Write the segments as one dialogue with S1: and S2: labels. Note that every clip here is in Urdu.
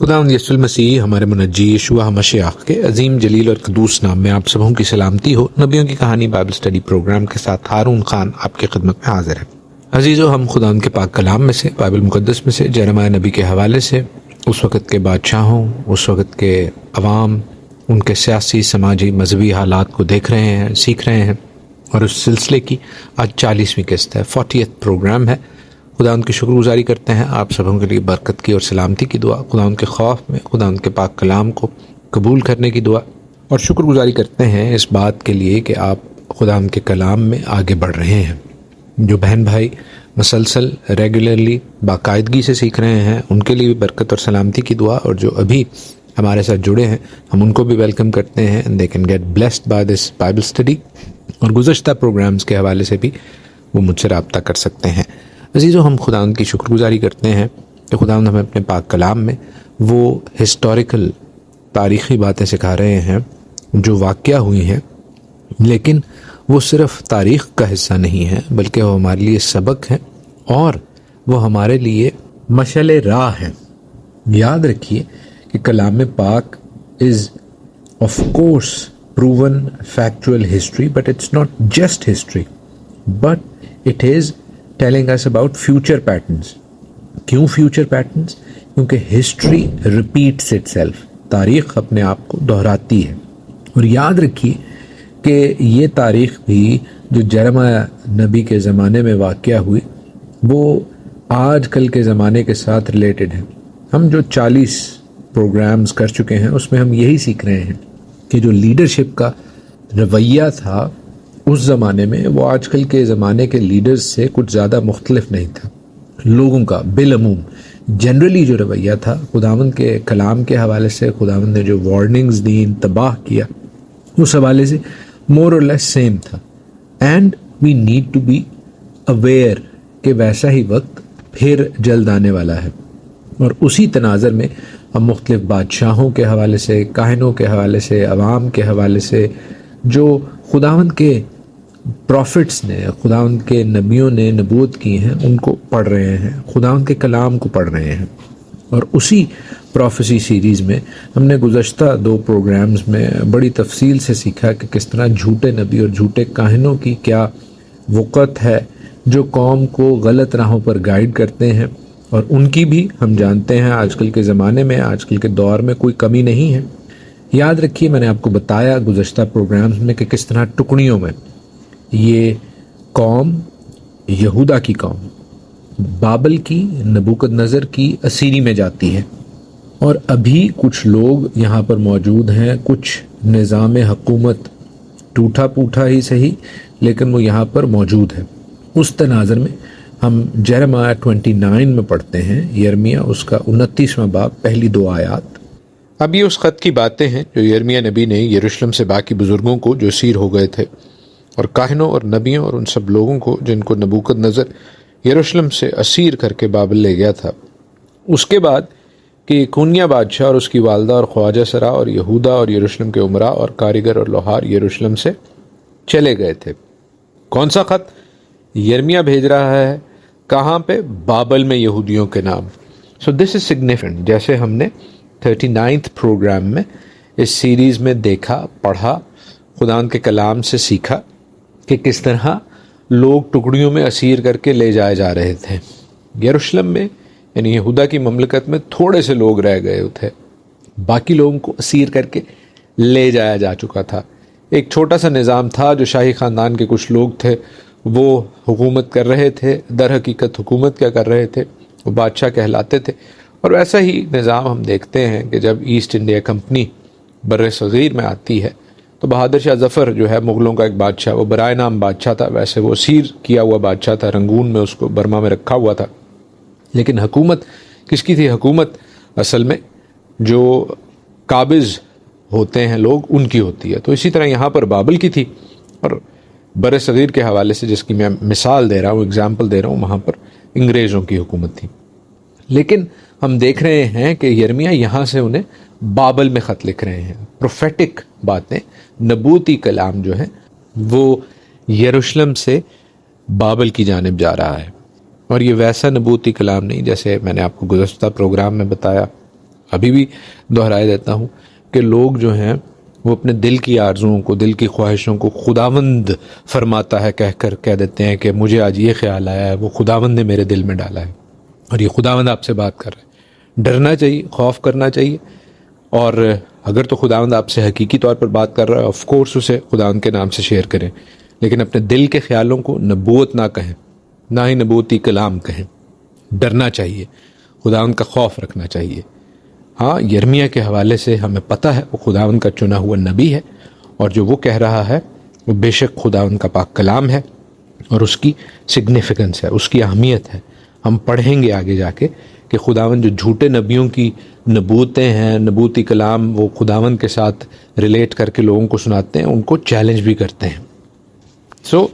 S1: خداوند یسوع المسیح ہمارے منجی یشوع مشیخ کے عظیم جلیل اور قدوس نام میں آپ سبوں کی سلامتی ہو۔ نبیوں کی کہانی بائبل اسٹڈی پروگرام کے ساتھ ہارون خان آپ کی خدمت میں حاضر ہے۔ عزیزو، ہم خداوند کے پاک کلام میں سے، بائبل مقدس میں سے، جرمیہ نبی کے حوالے سے اس وقت کے بادشاہوں، اس وقت کے عوام، ان کے سیاسی، سماجی، مذہبی حالات کو دیکھ رہے ہیں، سیکھ رہے ہیں، اور اس سلسلے کی آج 40ویں قسط ہے، 40th پروگرام ہے۔ خداوند کی شکر گزاری کرتے ہیں آپ سبوں کے لیے برکت کی اور سلامتی کی دعا، خداوند کے خوف میں خداوند کے پاک کلام کو قبول کرنے کی دعا، اور شکر گزاری کرتے ہیں اس بات کے لیے کہ آپ خداوند کے کلام میں آگے بڑھ رہے ہیں۔ جو بہن بھائی مسلسل ریگولرلی باقاعدگی سے سیکھ رہے ہیں، ان کے لیے بھی برکت اور سلامتی کی دعا، اور جو ابھی ہمارے ساتھ جڑے ہیں ہم ان کو بھی ویلکم کرتے ہیں۔ They can get blessed by this Bible study, اور گزشتہ پروگرامز کے حوالے سے بھی وہ مجھ سے رابطہ کر سکتے ہیں۔ عزیزو، ہم خداوند کی شکر گزاری کرتے ہیں کہ خداوند ہمیں اپنے پاک کلام میں وہ ہسٹوریکل تاریخی باتیں سکھا رہے ہیں جو واقعہ ہوئی ہیں، لیکن وہ صرف تاریخ کا حصہ نہیں ہے، بلکہ وہ ہمارے لیے سبق ہے اور وہ ہمارے لیے مشعل راہ ہے۔ یاد رکھیے کہ کلام پاک is of course proven factual history, but it's not just history, but it is telling us about future patterns. کیوں future patterns؟ کیونکہ history repeats itself، تاریخ اپنے آپ کو دہراتی ہے۔ اور یاد رکھیے کہ یہ تاریخ بھی جو جرمیہ نبی کے زمانے میں واقعہ ہوئی، وہ آج کل کے زمانے کے ساتھ ریلیٹڈ ہے۔ ہم جو 40 پروگرامز کر چکے ہیں اس میں ہم یہی سیکھ رہے ہیں کہ جو لیڈرشپ کا رویہ تھا اس زمانے میں، وہ آج کل کے زمانے کے لیڈرز سے کچھ زیادہ مختلف نہیں تھا۔ لوگوں کا بالعموم جنرلی جو رویہ تھا، خداوند کے کلام کے حوالے سے خداوند نے جو وارننگز دی، انتباہ کیا، اس حوالے سے مور اور لیس سیم تھا۔ And we need to be aware کہ ویسا ہی وقت پھر جلد آنے والا ہے، اور اسی تناظر میں ہم مختلف بادشاہوں کے حوالے سے، کاہنوں کے حوالے سے، عوام کے حوالے سے، جو خداوند کے پروفٹس نے، خداوند کے نبیوں نے نبوت کی ہیں، ان کو پڑھ رہے ہیں، خداوند کے کلام کو پڑھ رہے ہیں۔ اور اسی پروفیسی سیریز میں ہم نے گزشتہ 2 پروگرامز میں بڑی تفصیل سے سیکھا کہ کس طرح جھوٹے نبی اور جھوٹے کاہنوں کی کیا وقت ہے جو قوم کو غلط راہوں پر گائیڈ کرتے ہیں، اور ان کی بھی ہم جانتے ہیں آج کل کے زمانے میں، آج کل کے دور میں کوئی کمی نہیں ہے۔ یاد رکھیے میں نے آپ کو بتایا گزشتہ پروگرامز میں کہ کس طرح ٹکڑیوں میں یہ قوم، یہودا کی قوم، بابل کی، نبوکد نظر کی اسیری میں جاتی ہے، اور ابھی کچھ لوگ یہاں پر موجود ہیں، کچھ نظام حکومت ٹوٹا پوٹا ہی صحیح لیکن وہ یہاں پر موجود ہے۔ اس تناظر میں ہم جرمیہ 29 میں پڑھتے ہیں، یرمیہ اس کا 29واں باب، پہلی 2 آیات۔ اب یہ اس خط کی باتیں ہیں جو یرمیہ نبی نے یروشلم سے باقی بزرگوں کو جو اسیر ہو گئے تھے، اور کاہنوں اور نبیوں اور ان سب لوگوں کو جن کو نبوکد نظر یروشلم سے اسیر کر کے بابل لے گیا تھا، اس کے بعد کہ کونیا بادشاہ اور اس کی والدہ اور خواجہ سرا اور یہودا اور یروشلم کے عمراء اور کاریگر اور لوہار یروشلم سے چلے گئے تھے۔ کون سا خط یرمیہ بھیج رہا ہے؟ کہاں پہ؟ بابل میں یہودیوں کے نام۔ سو دس از سگنیفیکنٹ۔ جیسے ہم نے 39th پروگرام میں اس سیریز میں دیکھا، پڑھا، خداوند کے کلام سے سیکھا کہ کس طرح لوگ ٹکڑیوں میں اسیر کر کے لے جائے جا رہے تھے۔ یروشلم میں یعنی یہودا کی مملکت میں تھوڑے سے لوگ رہ گئے تھے، باقی لوگوں کو اسیر کر کے لے جایا جا چکا تھا۔ ایک چھوٹا سا نظام تھا جو شاہی خاندان کے کچھ لوگ تھے، وہ حکومت کر رہے تھے، در حقیقت حکومت کیا کر رہے تھے؟ وہ بادشاہ کہلاتے تھے۔ اور ایسا ہی نظام ہم دیکھتے ہیں کہ جب ایسٹ انڈیا کمپنی بر صغیر میں آتی ہے تو بہادر شاہ ظفر جو ہے مغلوں کا ایک بادشاہ، وہ برائے نام بادشاہ تھا، ویسے وہ اسیر کیا ہوا بادشاہ تھا، رنگون میں اس کو برما میں رکھا ہوا تھا، لیکن حکومت کس کی تھی؟ حکومت اصل میں جو قابض ہوتے ہیں لوگ ان کی ہوتی ہے۔ تو اسی طرح یہاں پر بابل کی تھی، اور بر صغیر کے حوالے سے جس کی میں مثال دے رہا ہوں، اگزامپل دے رہا ہوں، وہاں پر انگریزوں کی حکومت تھی۔ لیکن ہم دیکھ رہے ہیں کہ یرمیہ یہاں سے انہیں بابل میں خط لکھ رہے ہیں۔ پروفیٹک باتیں، نبوتی کلام جو ہے وہ یروشلم سے بابل کی جانب جا رہا ہے، اور یہ ویسا نبوتی کلام نہیں جیسے میں نے آپ کو گزشتہ پروگرام میں بتایا ابھی بھی دہرائے دیتا ہوں کہ لوگ جو ہیں وہ اپنے دل کی آرزوؤں کو، دل کی خواہشوں کو خداوند فرماتا ہے کہہ کر کہہ دیتے ہیں کہ مجھے آج یہ خیال آیا ہے، وہ خداوند نے میرے دل میں ڈالا ہے، اور یہ خداوند آپ سے بات کر رہا ہے۔ ڈرنا چاہیے، خوف کرنا چاہیے، اور اگر تو خداوند آپ سے حقیقی طور پر بات کر رہا ہے، آف کورس اسے خداوند کے نام سے شیئر کریں، لیکن اپنے دل کے خیالوں کو نبوت نہ کہیں، نہ ہی نبوتی کلام کہیں۔ ڈرنا چاہیے، خداوند کا خوف رکھنا چاہیے۔ ہاں، یرمیہ کے حوالے سے ہمیں پتہ ہے وہ خداوند کا چنا ہوا نبی ہے، اور جو وہ کہہ رہا ہے وہ بے شک خداوند کا پاک کلام ہے، اور اس کی سگنیفیکنس ہے، اس کی اہمیت ہے۔ ہم پڑھیں گے آگے جا کے کہ خداوند جو جھوٹے نبیوں کی نبوتیں ہیں، نبوتی کلام وہ خداوند کے ساتھ ریلیٹ کر کے لوگوں کو سناتے ہیں، ان کو چیلنج بھی کرتے ہیں۔ سو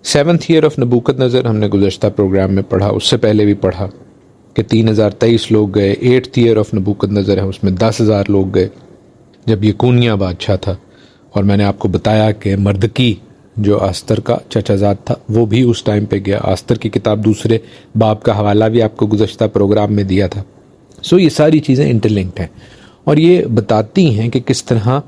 S1: 7th ایئر آف نبوکت نظر ہم نے گزشتہ پروگرام میں پڑھا، اس سے پہلے بھی پڑھا کہ 3023 لوگ گئے۔ 8th ایئر آف نبوکت نظر ہے، اس میں 10,000 لوگ گئے جب یکونیہ بادشاہ تھا، اور میں نے آپ کو بتایا کہ مردکی جو آستر کا چچا زاد تھا وہ بھی اس ٹائم پہ گیا۔ آستر کی کتاب دوسرے باب کا حوالہ بھی آپ کو گزشتہ پروگرام میں دیا تھا۔ سو یہ ساری چیزیں انٹرلنکڈ ہیں، اور یہ بتاتی ہیں کہ کس طرح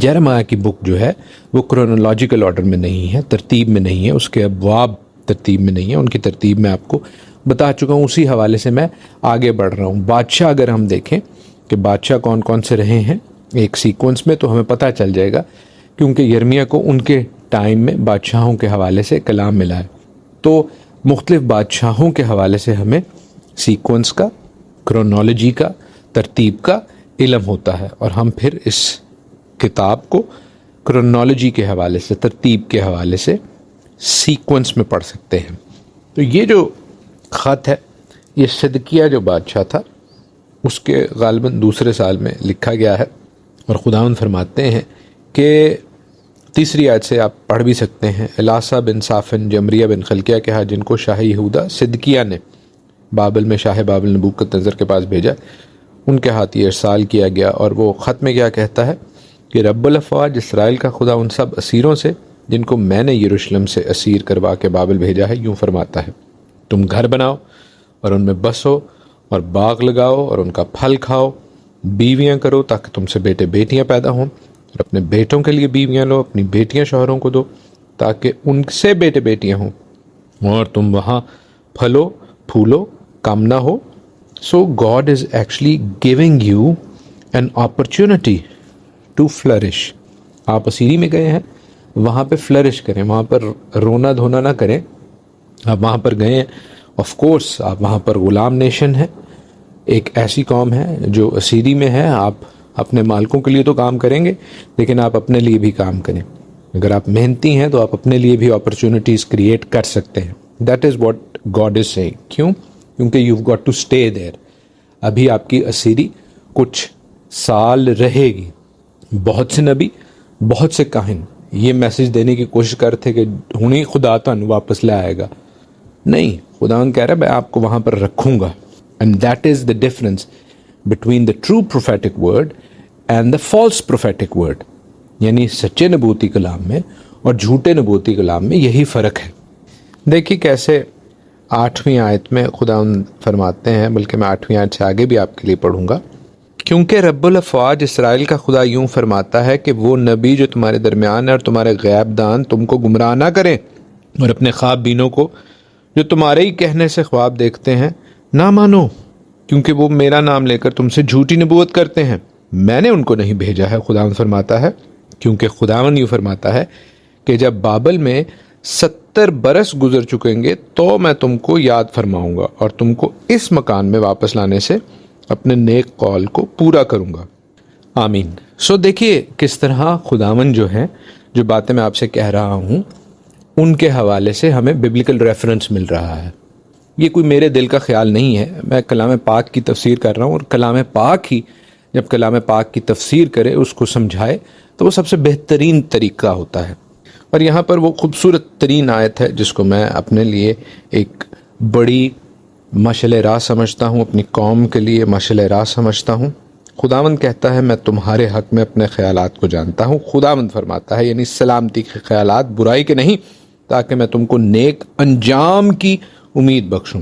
S1: یرمیہ کی بک جو ہے وہ کرونالوجیکل آرڈر میں نہیں ہے، ترتیب میں نہیں ہے، اس کے ابواب ترتیب میں نہیں ہے، ان کی ترتیب میں آپ کو بتا چکا ہوں، اسی حوالے سے میں آگے بڑھ رہا ہوں۔ بادشاہ اگر ہم دیکھیں کہ بادشاہ کون کون سے رہے ہیں ایک سیکوینس میں، تو ہمیں پتہ چل جائے گا، کیونکہ یرمیہ کو ان کے ٹائم میں بادشاہوں کے حوالے سے کلام ملا ہے، تو مختلف بادشاہوں کے حوالے سے ہمیں سیکوینس کا، کرونالوجی کا، ترتیب کا علم ہوتا ہے، اور ہم پھر اس کتاب کو کرونالوجی کے حوالے سے، ترتیب کے حوالے سے سیکوینس میں پڑھ سکتے ہیں۔ تو یہ جو خط ہے یہ صدقیہ جو بادشاہ تھا اس کے غالباً دوسرے سال میں لکھا گیا ہے، اور خداوند فرماتے ہیں کہ 3 آیت سے آپ پڑھ بھی سکتے ہیں، الاسا بن صافن جمریہ بن خلقیہ کے ہاں، جن کو شاہ یہودا صدقیہ نے بابل میں شاہ بابل نبوکت نظر کے پاس بھیجا، ان کے ہاتھ یہ ارسال کیا گیا۔ اور وہ خط میں کیا کہتا ہے کہ رب الافواج اسرائیل کا خدا ان سب اسیروں سے جن کو میں نے یروشلم سے اسیر کروا کے بابل بھیجا ہے یوں فرماتا ہے، تم گھر بناؤ اور ان میں بسو، اور باغ لگاؤ اور ان کا پھل کھاؤ، بیویاں کرو تاکہ تم سے بیٹے بیٹیاں پیدا ہوں، اور اپنے بیٹوں کے لیے بیویاں لو، اپنی بیٹیاں شوہروں کو دو تاکہ ان سے بیٹے بیٹیاں ہوں، اور تم وہاں پھلو پھولو، کم نہ ہو۔ So God is actually giving you an opportunity to flourish. آپ اسیری میں گئے ہیں، وہاں پہ فلرش کریں، وہاں پر رونا دھونا نہ کریں۔ آپ وہاں پر گئے ہیں، آف کورس آپ وہاں پر غلام نیشن ہے، ایک ایسی قوم ہے جو اسیری میں ہے۔ آپ اپنے مالکوں کے لیے تو کام کریں گے، لیکن آپ اپنے لیے بھی کام کریں۔ اگر آپ محنتی ہیں تو آپ اپنے لیے بھی اپرچونٹیز کریٹ کر سکتے ہیں۔ That is what God is seeing. کیوں؟ کیونکہ you got to stay there. ابھی آپ کی اسیری کچھ سال رہے گی۔ بہت سے نبی، بہت سے کاہن یہ میسج دینے کی کوشش کرتے کہ ہنی خدا تن واپس لے آئے گا، نہیں، خداوند کہہ رہا ہے میں آپ کو وہاں پر رکھوں گا۔ And that is the difference between the true prophetic word and the false prophetic word, یعنی سچے نبوتی کلام میں اور جھوٹے نبوتی کلام میں یہی فرق ہے۔ دیکھیے کیسے 8ویں آیت میں خداوند فرماتے ہیں، بلکہ میں 8ویں آیت سے آگے بھی آپ کے لیے پڑھوں گا، کیونکہ رب الافواج اسرائیل کا خدا یوں فرماتا ہے کہ وہ نبی جو تمہارے درمیان ہے اور تمہارے غیب دان تم کو گمراہ نہ کریں، اور اپنے خواب بینوں کو جو تمہارے ہی کہنے سے خواب دیکھتے ہیں نہ مانو، کیونکہ وہ میرا نام لے کر تم سے جھوٹی نبوت کرتے ہیں، میں نے ان کو نہیں بھیجا ہے، خداوند فرماتا ہے۔ کیونکہ خداوند یوں فرماتا ہے کہ جب بابل میں 70 برس گزر چکیں گے تو میں تم کو یاد فرماؤں گا اور تم کو اس مکان میں واپس لانے سے اپنے نیک قول کو پورا کروں گا، آمین۔ سو دیکھیے کس طرح خداوند جو ہے، جو باتیں میں آپ سے کہہ رہا ہوں ان کے حوالے سے ہمیں ببلیکل ریفرنس مل رہا ہے۔ یہ کوئی میرے دل کا خیال نہیں ہے، میں کلام پاک کی تفسیر کر رہا ہوں، اور کلام پاک ہی جب کلام پاک کی تفسیر کرے، اس کو سمجھائے، تو وہ سب سے بہترین طریقہ ہوتا ہے۔ اور یہاں پر وہ خوبصورت ترین آیت ہے جس کو میں اپنے لیے ایک بڑی مشعل راہ سمجھتا ہوں، اپنی قوم کے لیے مشعل راہ سمجھتا ہوں۔ خداوند کہتا ہے میں تمہارے حق میں اپنے خیالات کو جانتا ہوں، خداوند فرماتا ہے، یعنی سلامتی کے خیالات، برائی کے نہیں، تاکہ میں تم کو نیک انجام کی امید بخشوں۔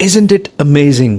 S1: Isn't it amazing?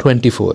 S1: 24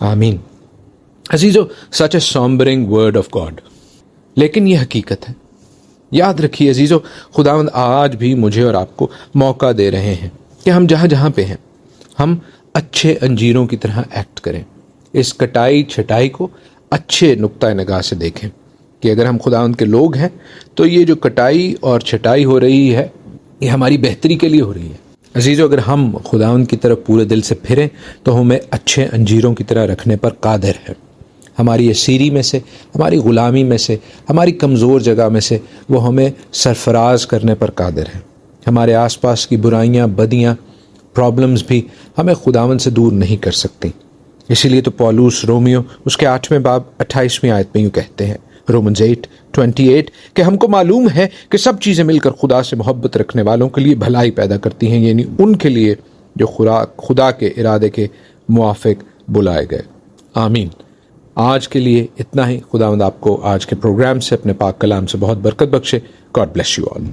S1: آمین. عزیزو, سچ اے sombering word of God. لیکن یہ حقیقت ہے. یاد رکھیے عزیزو, خداوند آج بھی مجھے اور آپ کو موقع دے رہے ہیں کہ ہم جہاں جہاں پہ ہیں ہم اچھے انجیروں کی طرح ایکٹ کریں. اس کٹائی چھٹائی کو اچھے نقطۂ نگاہ سے دیکھیں کہ اگر ہم خداوند کے لوگ ہیں تو یہ جو کٹائی اور چھٹائی ہو رہی ہے یہ ہماری بہتری کے لیے ہو رہی ہے. عزیزو, اگر ہم خداوند کی طرف پورے دل سے پھریں تو ہمیں اچھے انجیروں کی طرح رکھنے پر قادر ہے. ہماری اسیری میں سے, ہماری غلامی میں سے, ہماری کمزور جگہ میں سے وہ ہمیں سرفراز کرنے پر قادر ہے. ہمارے آس پاس کی برائیاں, بدیاں, پرابلمز بھی ہمیں خداوند سے دور نہیں کر سکتی. اسی لیے تو پولوس رومیو اس کے 8ویں باب 28ویں آیت میں یوں کہتے ہیں, رومنز 8:28, کہ ہم کو معلوم ہے کہ سب چیزیں مل کر خدا سے محبت رکھنے والوں کے لیے بھلائی پیدا کرتی ہیں, یعنی ان کے لیے جو خدا کے ارادے کے موافق بلائے گئے. آمین. آج کے لیے اتنا ہی. خداوند آپ کو آج کے پروگرام سے, اپنے پاک کلام سے بہت برکت بخشے. God bless you all.